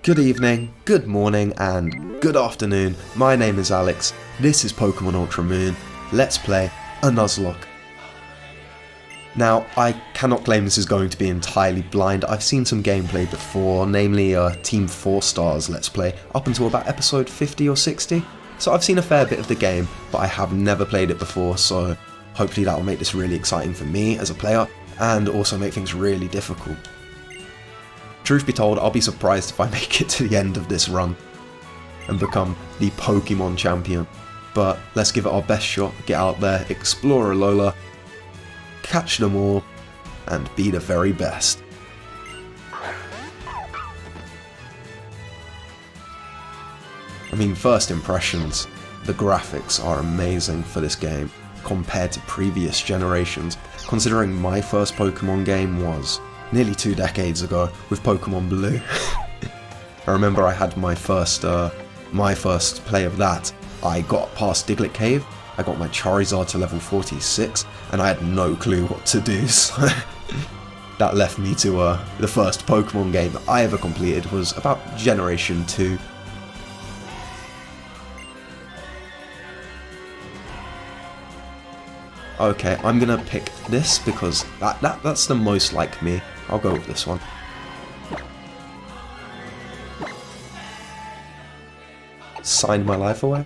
Good evening, good morning, and good afternoon. My name is Alex. This is Pokemon Ultra Moon. Let's play a Nuzlocke. Now, I cannot claim this is going to be entirely blind. I've seen some gameplay before, namely Team 4 Stars Let's Play, up until about episode 50 or 60. So I've seen a fair bit of the game, but I have never played it before, so hopefully that will make this really exciting for me as a player, and also make things really difficult. Truth be told, I'll be surprised if I make it to the end of this run and become the Pokemon champion. But let's give it our best shot, get out there, explore Alola, catch them all, and be the very best. I mean, first impressions, the graphics are amazing for this game compared to previous generations, considering my first Pokemon game was nearly 2 decades ago with Pokemon Blue. I remember I had my first play of that. I got past Diglett Cave, I got my Charizard to level 46, and I had no clue what to do, so that left me to the first Pokemon game that I ever completed was about Generation 2. Okay, I'm gonna pick this because that's the most like me. I'll go with this one. Signed my life away.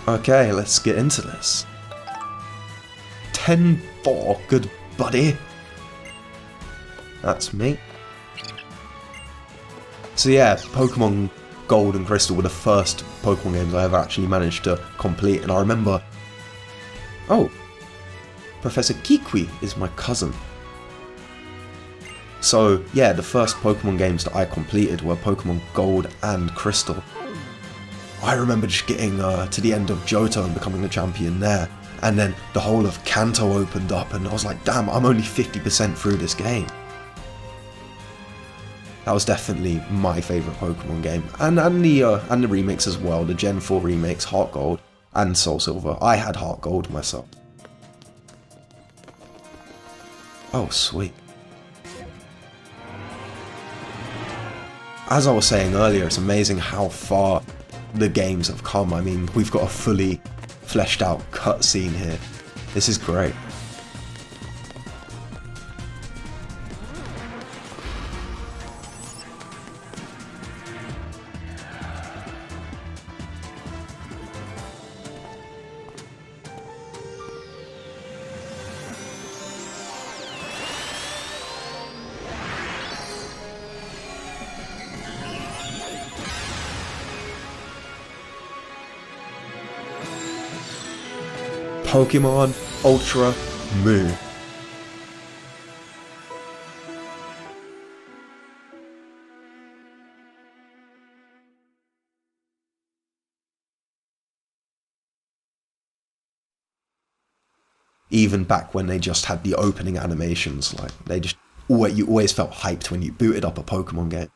Okay, let's get into this. 10-4, good buddy. That's me. So yeah, Pokemon Gold and Crystal were the first Pokemon games I ever actually managed to complete, and I remember... Oh, Professor Kikwi is my cousin. So yeah, the first Pokemon games that I completed were Pokemon Gold and Crystal. I remember just getting to the end of Johto and becoming the champion there, and then the whole of Kanto opened up, and I was like, damn, I'm only 50% through this game. That was definitely my favourite Pokemon game, and the remakes as well, the Gen 4 remakes, Heart Gold and Soul Silver. I had Heart Gold myself. Oh, sweet. As I was saying earlier, it's amazing how far the games have come. I mean, we've got a fully fleshed out cutscene here. This is great. Pokemon Ultra Moon. Even back when they just had the opening animations, like you always felt hyped when you booted up a Pokemon game.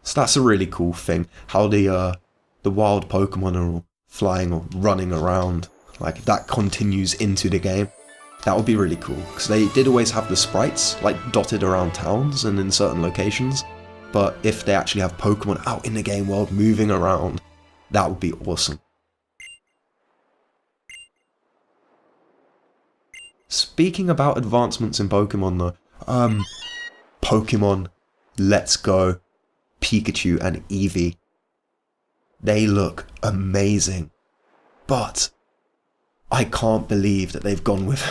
So that's a really cool thing, how the wild Pokemon are all flying or running around, like that continues into the game. That would be really cool, because they did always have the sprites like dotted around towns and in certain locations, but if they actually have Pokemon out in the game world moving around, that would be awesome. Speaking about advancements in Pokemon though, Pokemon Let's Go, Pikachu and Eevee. They look amazing, but I can't believe that they've gone with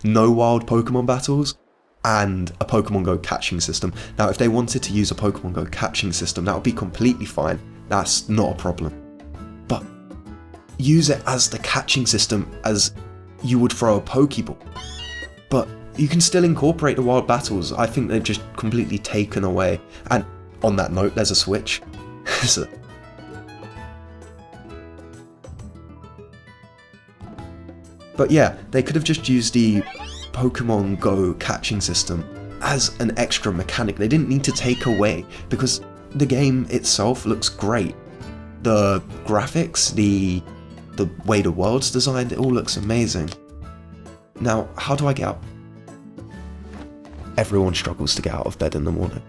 no wild Pokemon battles and a Pokemon Go catching system. Now, if they wanted to use a Pokemon Go catching system, that would be completely fine. That's not a problem. But use it as the catching system as you would throw a Pokeball. But you can still incorporate the wild battles. I think they've just completely taken away. And on that note, there's a Switch. So, but yeah, they could have just used the Pokemon Go catching system as an extra mechanic. They didn't need to take away, because the game itself looks great. The graphics, the way the world's designed, it all looks amazing. Now, how do I get up? Everyone struggles to get out of bed in the morning.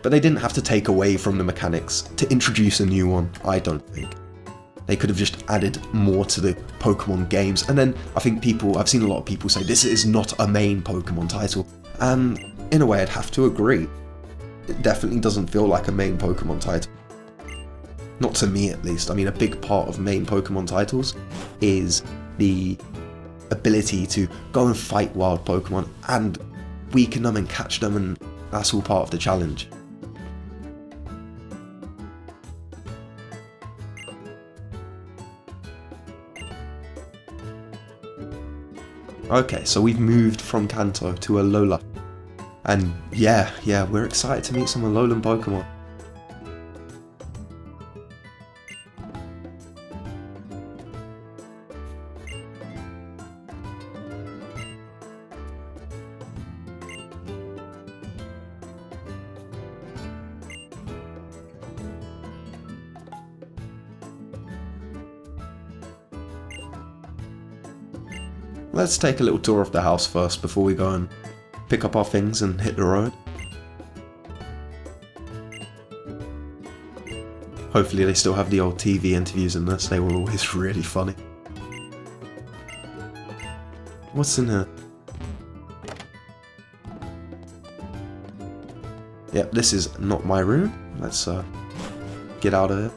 But they didn't have to take away from the mechanics to introduce a new one, I don't think. They could have just added more to the Pokemon games, and then I think I've seen a lot of people say this is not a main Pokemon title, and in a way I'd have to agree. It definitely doesn't feel like a main Pokemon title. Not to me at least. I mean, a big part of main Pokemon titles is the ability to go and fight wild Pokemon and weaken them and catch them, and that's all part of the challenge. Okay, so we've moved from Kanto to Alola. And yeah, we're excited to meet some Alolan Pokemon. Let's take a little tour of the house first before we go and pick up our things and hit the road. Hopefully they still have the old TV interviews in this, they were always really funny. What's in here? Yep, this is not my room. Let's get out of here.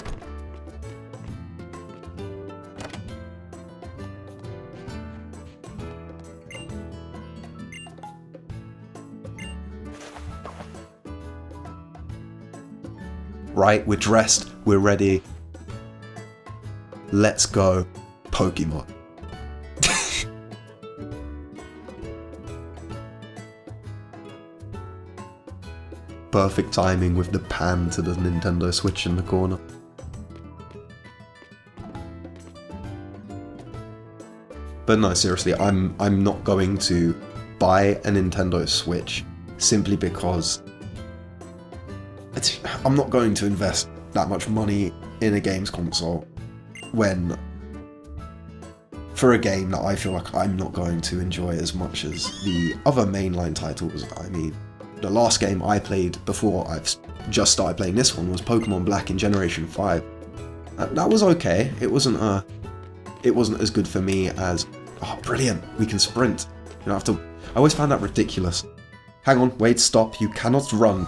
Right, we're dressed, we're ready. Let's go, Pokemon. Perfect timing with the pan to the Nintendo Switch in the corner. But no, seriously, I'm not going to buy a Nintendo Switch simply because I'm not going to invest that much money in a games console for a game that I feel like I'm not going to enjoy as much as the other mainline titles. I mean, the last game I played before I've just started playing this one was Pokemon Black in Generation 5. That was okay. It wasn't as good for me as, oh brilliant, we can sprint. You don't have to. I always found that ridiculous. Hang on, wait, stop, you cannot run.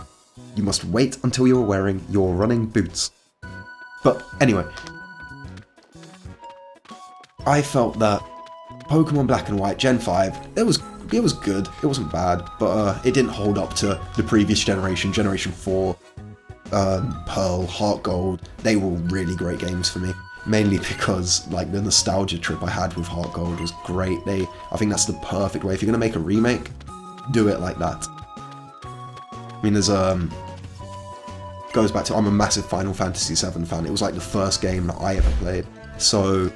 You must wait until you are wearing your running boots. But anyway, I felt that Pokemon Black and White Gen 5, it was good, it wasn't bad, but it didn't hold up to the previous generation, Generation 4, Pearl, Heart Gold. They were really great games for me, mainly because like the nostalgia trip I had with Heart Gold was great. I think that's the perfect way. If you're going to make a remake, do it like that. I mean, there's goes back to, I'm a massive Final Fantasy VII fan. It was like the first game that I ever played. So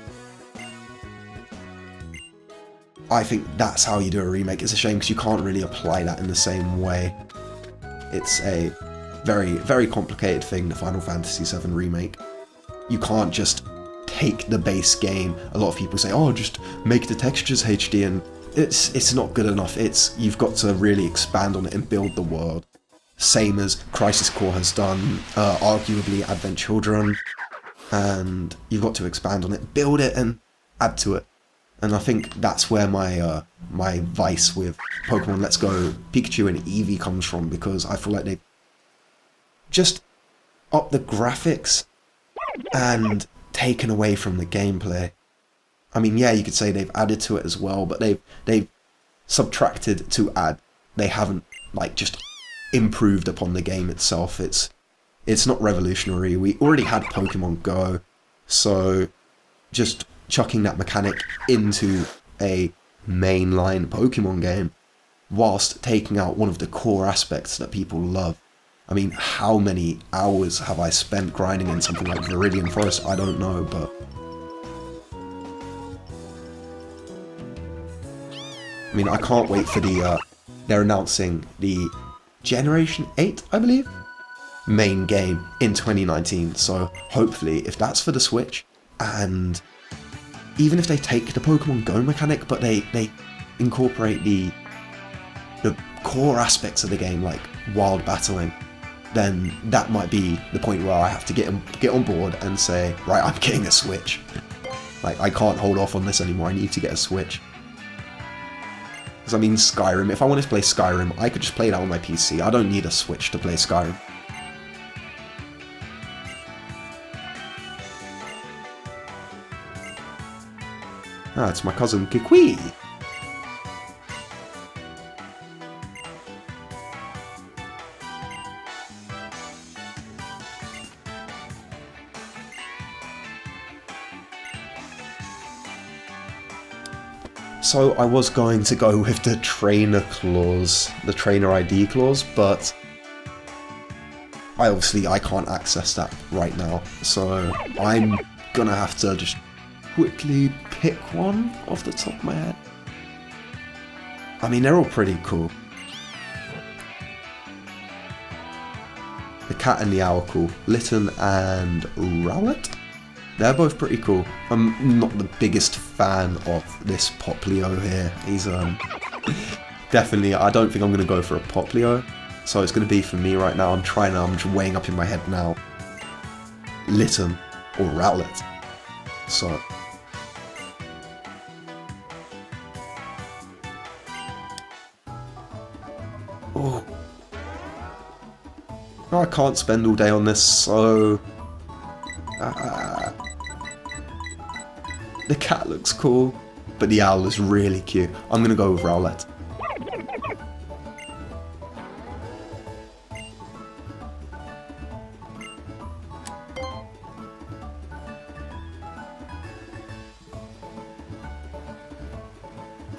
I think that's how you do a remake. It's a shame because you can't really apply that in the same way. It's a very, very complicated thing, the Final Fantasy VII remake. You can't just take the base game. A lot of people say, oh, just make the textures HD, and it's not good enough. You've got to really expand on it and build the world. Same as Crisis Core has done, arguably Advent Children, and you've got to expand on it, build it, and add to it. And I think that's where my vice with Pokemon Let's Go Pikachu and Eevee comes from, because I feel like they've just upped the graphics and taken away from the gameplay. I mean, yeah, you could say they've added to it as well, but they've subtracted to add. They haven't like just improved upon the game itself. It's not revolutionary. We already had Pokemon Go, so just chucking that mechanic into a mainline Pokemon game whilst taking out one of the core aspects that people love. I mean, how many hours have I spent grinding in something like Viridian Forest? I don't know, but... I mean, I can't wait for the, they're announcing the Generation 8, I believe, main game in 2019, so hopefully, if that's for the Switch, and even if they take the Pokemon Go mechanic, but they incorporate the core aspects of the game, like wild battling, then that might be the point where I have to get on board and say, right, I'm getting a Switch. Like, I can't hold off on this anymore, I need to get a Switch. Because I mean, Skyrim, if I wanted to play Skyrim, I could just play that on my PC. I don't need a Switch to play Skyrim. Ah, it's my cousin Kikwi. So I was going to go with the trainer clause, the trainer ID clause, but I can't access that right now, so I'm gonna have to just quickly pick one off the top of my head. I mean, they're all pretty cool. The cat and the owl are cool. Litten and Rowlet? They're both pretty cool. I'm not the biggest fan of this Popplio here. He's definitely, I don't think I'm going to go for a Popplio. So it's going to be for me right now. I'm just weighing up in my head now. Litten or Rowlet. So. Oh. No, I can't spend all day on this, so... The cat looks cool, but the owl is really cute. I'm going to go with Rowlet.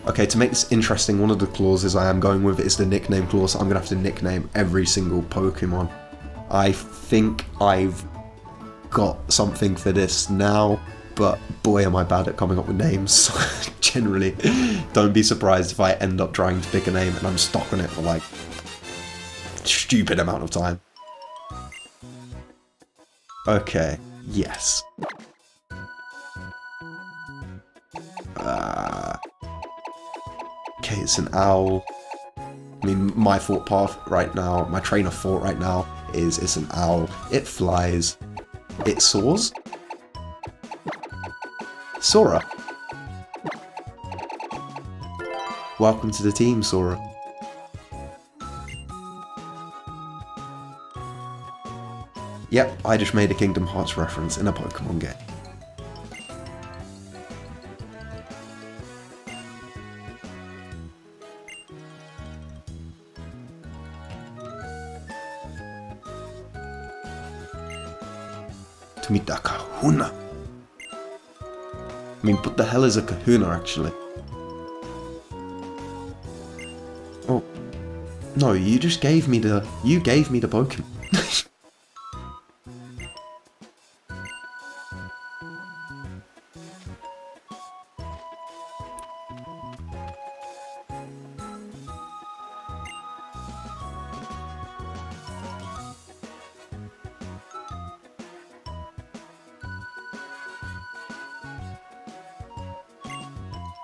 Okay, to make this interesting, one of the clauses I am going with is the nickname clause. I'm going to have to nickname every single Pokemon. I think I've got something for this now, but boy am I bad at coming up with names. Generally, don't be surprised if I end up trying to pick a name and I'm stuck on it for like a stupid amount of time. Okay, yes. Okay, it's an owl. I mean, my thought path right now, my train of thought right now is it's an owl. It flies. It soars. Sora. Welcome to the team, Sora. Yep, I just made a Kingdom Hearts reference in a Pokemon game. To meet that kahuna. I mean, what the hell is a kahuna, actually? Oh. No, you just gave me the... You gave me the Pokemon.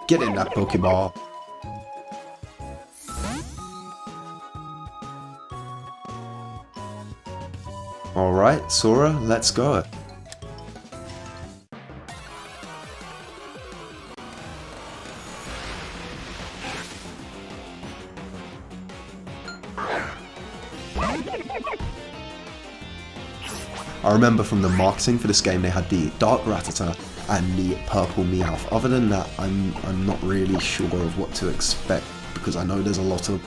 Get in that Pokeball. Alright, Sora, let's go. I remember from the marketing for this game they had the Dark Rattata and the Purple Meowth. Other than that, I'm not really sure of what to expect, because I know there's a lot of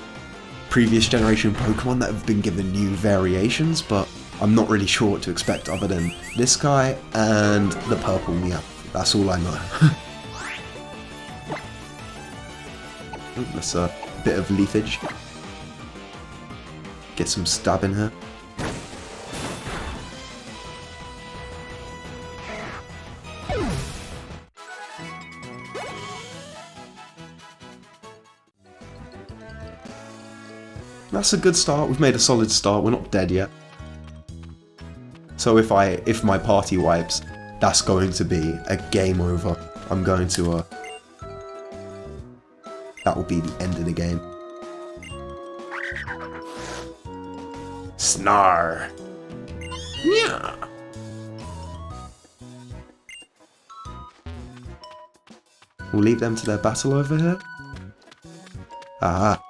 previous generation Pokemon that have been given new variations, but I'm not really sure what to expect other than this guy and the Purple Meowth. That's all I know. Let's bit of leafage. Get some stab in here. That's a good start. We've made a solid start. We're not dead yet. So if my party wipes, that's going to be a game over. I'm going to that will be the end of the game. Snar. Yeah. We'll leave them to their battle over here. Aha.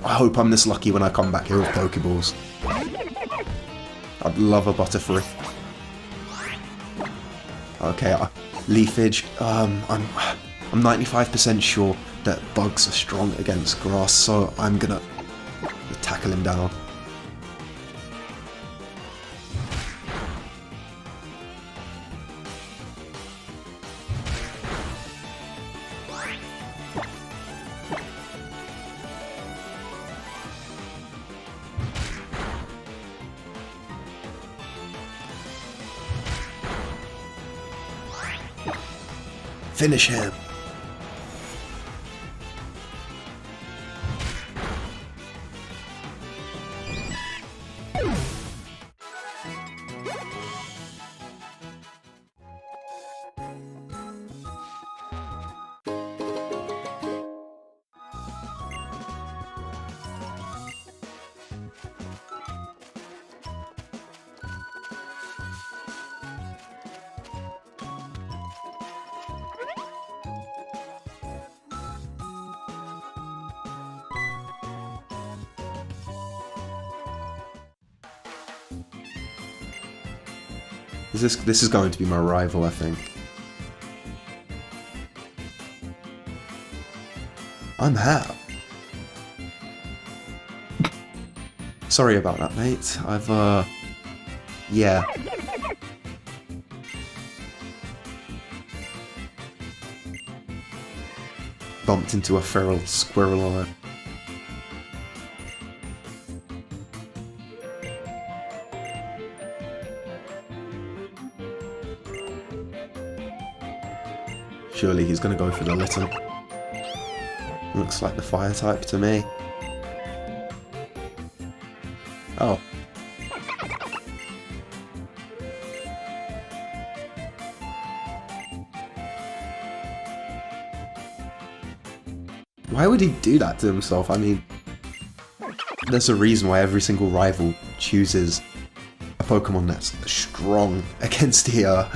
I hope I'm this lucky when I come back here with Pokeballs. I'd love a Butterfree. Okay, Leafage. I'm 95% sure that bugs are strong against grass, so I'm gonna tackle him down. Finish him. This is going to be my rival, I think. I'm Hal. Sorry about that, mate. Yeah. Bumped into a feral squirrel on it. Surely he's going to go for the Litten. Looks like the fire type to me. Oh. Why would he do that to himself? I mean, there's a reason why every single rival chooses a Pokemon that's strong against the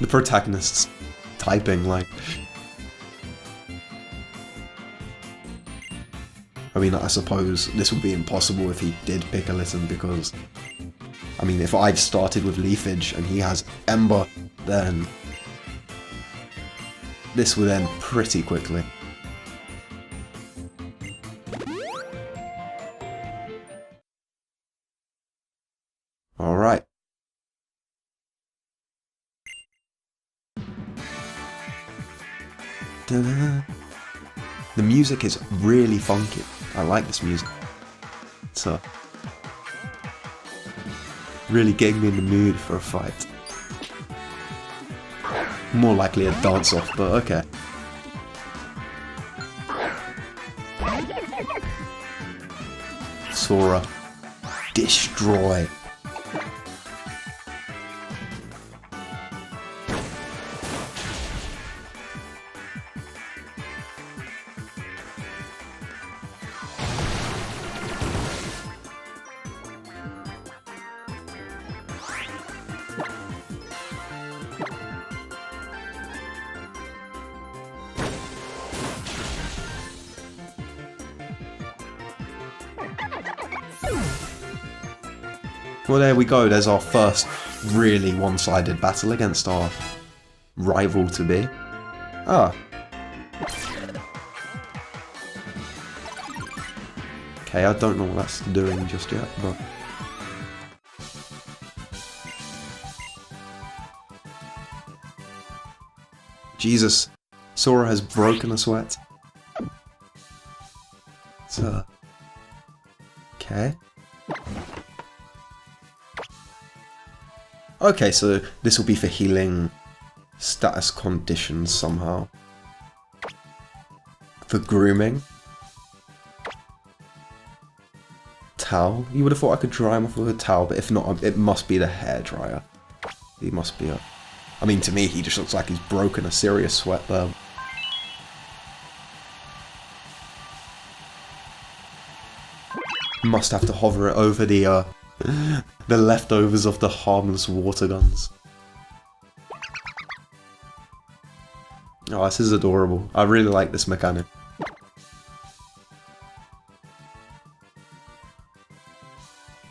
protagonist's typing, like. I mean, I suppose this would be impossible if he did pick a Litten, because, I mean, if I've started with Leafage and he has Ember, then this would end pretty quickly. Alright. The music is really funky. I like this music. It's really getting me in the mood for a fight. More likely a dance off, but okay. Sora. Destroy. Well, there we go. There's our first really one-sided battle against our rival-to-be. Ah. Okay, I don't know what that's doing just yet, but... Jesus, Sora has broken a sweat. So, okay. Okay, so this will be for healing status conditions somehow. For grooming. Towel. You would have thought I could dry him off with a towel, but if not, it must be the hairdryer. He must be a... I mean, to me, he just looks like he's broken a serious sweat there. Must have to hover it over the leftovers of the harmless water guns. Oh, this is adorable. I really like this mechanic.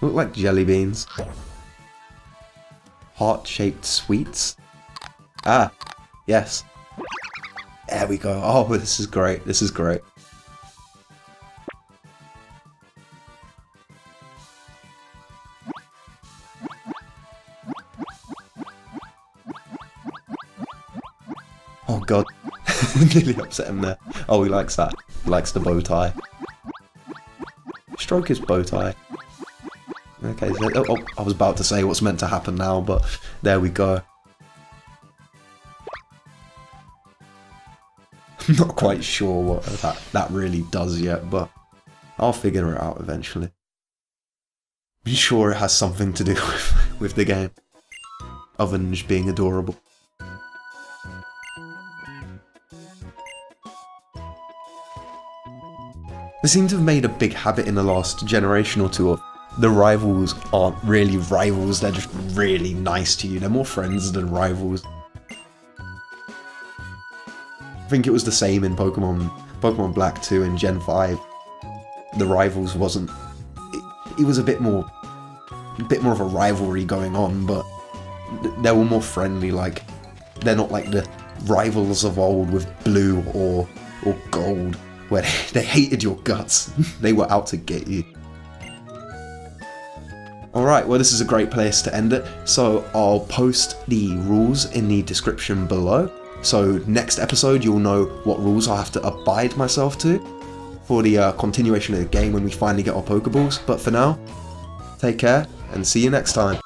Look like jelly beans. Heart-shaped sweets. Ah, yes. There we go. Oh, this is great. This is great. Oh god. Nearly upset him there. Oh, he likes that. He likes the bow tie. Stroke his bow tie. Okay, so, oh, I was about to say what's meant to happen now, but there we go. I'm not quite sure what that really does yet, but I'll figure it out eventually. I'm sure it has something to do with the game, other than just being adorable. They seem to have made a big habit in the last generation or two of the rivals aren't really rivals, they're just really nice to you. They're more friends than rivals. I think it was the same in Pokemon Black 2 and Gen 5. The rivals wasn't... It was a bit more of a rivalry going on, but they were more friendly, like... They're not like the rivals of old with blue or gold, where they hated your guts. They were out to get you. Alright, well this is a great place to end it, so I'll post the rules in the description below. So next episode you'll know what rules I have to abide myself to for the continuation of the game when we finally get our Pokeballs. But for now, take care and see you next time.